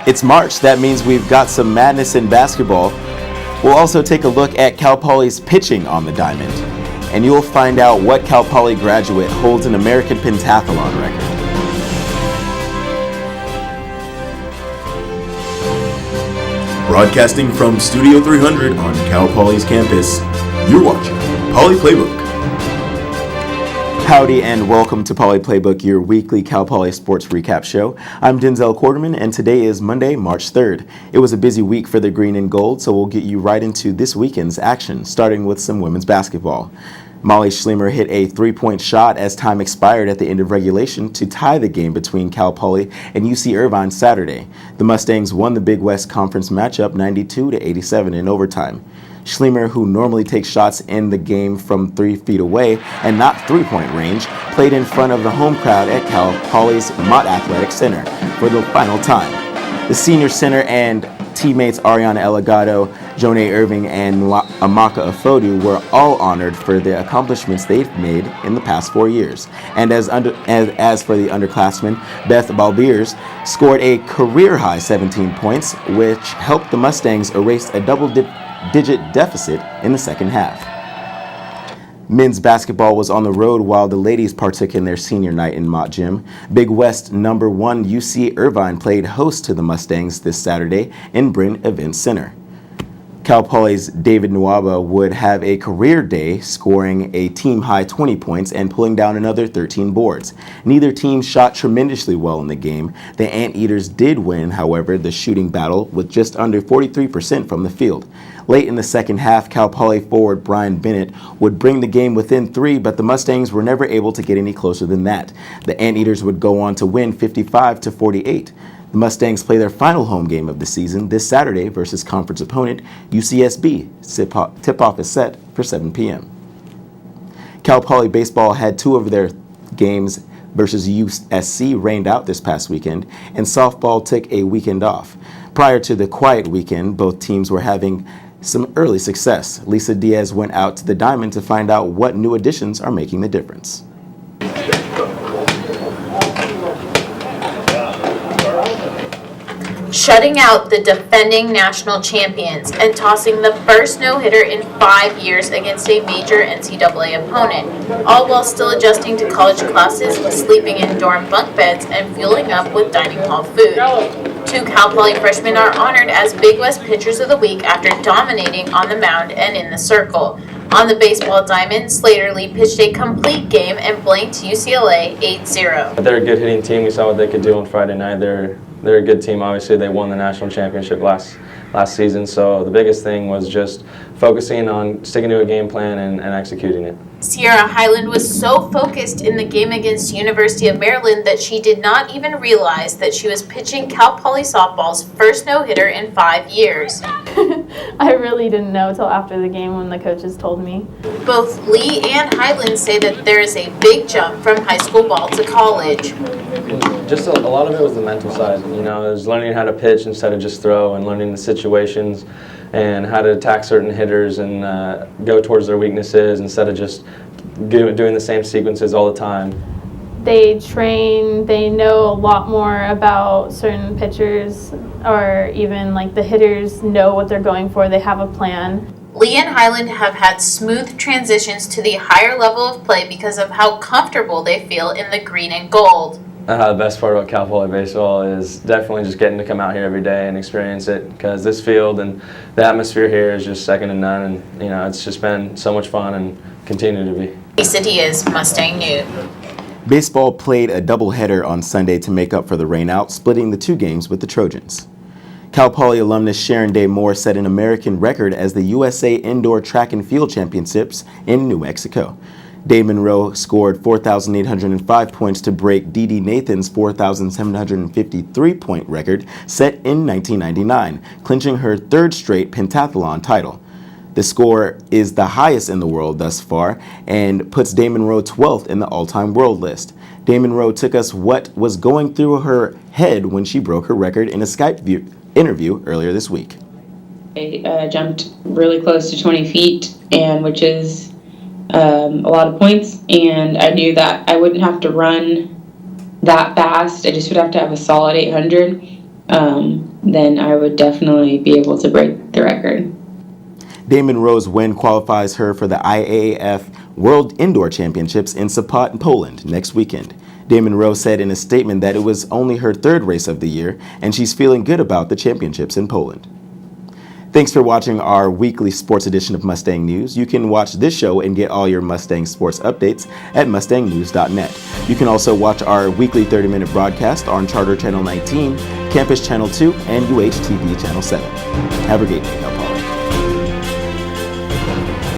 It's March. That means we've got some madness in basketball. We'll also take a look at Cal Poly's pitching on the diamond. And you'll find out what Cal Poly graduate holds an American pentathlon record. Broadcasting from Studio 300 on Cal Poly's campus, you're watching Poly Playbook. Howdy and welcome to Poly Playbook, your weekly Cal Poly sports recap show. I'm Denzel Quarterman and today is Monday, March 3rd. It was a busy week for the green and gold, so we'll get you right into this weekend's action, starting with some women's basketball. Molly Schlemer hit a three-point shot as time expired at the end of regulation to tie the game between Cal Poly and UC Irvine Saturday. The Mustangs won the Big West Conference matchup 92-87 in overtime. Schlemer, who normally takes shots in the game from 3 feet away and not three-point range, played in front of the home crowd at Cal Poly's Mott Athletic Center for the final time. The senior center and teammates Ariana Elagato, Jonay Irving, and Amaka Afodu were all honored for the accomplishments they've made in the past 4 years. And as for the underclassmen, Beth Balbiers scored a career-high 17 points, which helped the Mustangs erase a double-digit deficit in the second half. Men's basketball was on the road while the ladies partook in their senior night in Mott Gym. Big West number 1 UC Irvine played host to the Mustangs this Saturday in Bryn Events Center. Cal Poly's David Nwaba would have a career day, scoring a team-high 20 points and pulling down another 13 boards. Neither team shot tremendously well in the game. The Anteaters did win, however, the shooting battle with just under 43% from the field. Late in the second half, Cal Poly forward Brian Bennett would bring the game within 3, but the Mustangs were never able to get any closer than that. The Anteaters would go on to win 55-48. The Mustangs play their final home game of the season this Saturday versus conference opponent UCSB. Tip-off is set for 7 p.m. Cal Poly baseball had 2 of their games versus USC rained out this past weekend, and softball took a weekend off. Prior to the quiet weekend, both teams were having some early success. Lisa Diaz went out to the diamond to find out what new additions are making the difference. Shutting out the defending national champions and tossing the first no-hitter in 5 years against a major NCAA opponent, all while still adjusting to college classes, sleeping in dorm bunk beds, and fueling up with dining hall food. 2 Cal Poly freshmen are honored as Big West Pitchers of the Week after dominating on the mound and in the circle. On the baseball diamond, Slater Lee pitched a complete game and blanked UCLA 8-0. They're a good hitting team. We saw what they could do on Friday night. They're a good team. Obviously, they won the national championship last season. So the biggest thing was just focusing on sticking to a game plan and executing it. Sierra Highland was so focused in the game against University of Maryland that she did not even realize that she was pitching Cal Poly softball's first no-hitter in 5 years. I really didn't know until after the game when the coaches told me. Both Lee and Highland say that there is a big jump from high school ball to college. Just a lot of it was the mental side. It was learning how to pitch instead of just throw, and learning the situations and how to attack certain hitters and go towards their weaknesses instead of just doing the same sequences all the time. They train, they know a lot more about certain pitchers, or even like the hitters know what they're going for, they have a plan. Lee and Highland have had smooth transitions to the higher level of play because of how comfortable they feel in the green and gold. The best part about Cal Poly baseball is definitely just getting to come out here every day and experience it, because this field and the atmosphere here is just second to none, and it's just been so much fun and continue to be. Lisa Diaz, Mustang News. Baseball played a doubleheader on Sunday to make up for the rainout, splitting the 2 games with the Trojans. Cal Poly alumnus Sharon Day Moore set an American record as the USA Indoor Track and Field Championships in New Mexico. Day Monroe scored 4,805 points to break Dee Dee Nathan's 4,753-point record set in 1999, clinching her 3rd straight pentathlon title. The score is the highest in the world thus far and puts Day Monroe 12th in the all-time world list. Day Monroe took us what was going through her head when she broke her record in a Skype interview earlier this week. I jumped really close to 20 feet, and which is a lot of points, and I knew that I wouldn't have to run that fast. I just would have to have a solid 800, then I would definitely be able to break the record. Damon Rowe's win qualifies her for the IAAF World Indoor Championships in Sopot, Poland next weekend. Damon Rowe said in a statement that it was only her third race of the year, and she's feeling good about the championships in Poland. Thanks for watching our weekly sports edition of Mustang News. You can watch this show and get all your Mustang sports updates at mustangnews.net. You can also watch our weekly 30-minute broadcast on Charter Channel 19, Campus Channel 2, and UHTV Channel 7. Have a great day, Cal Poly.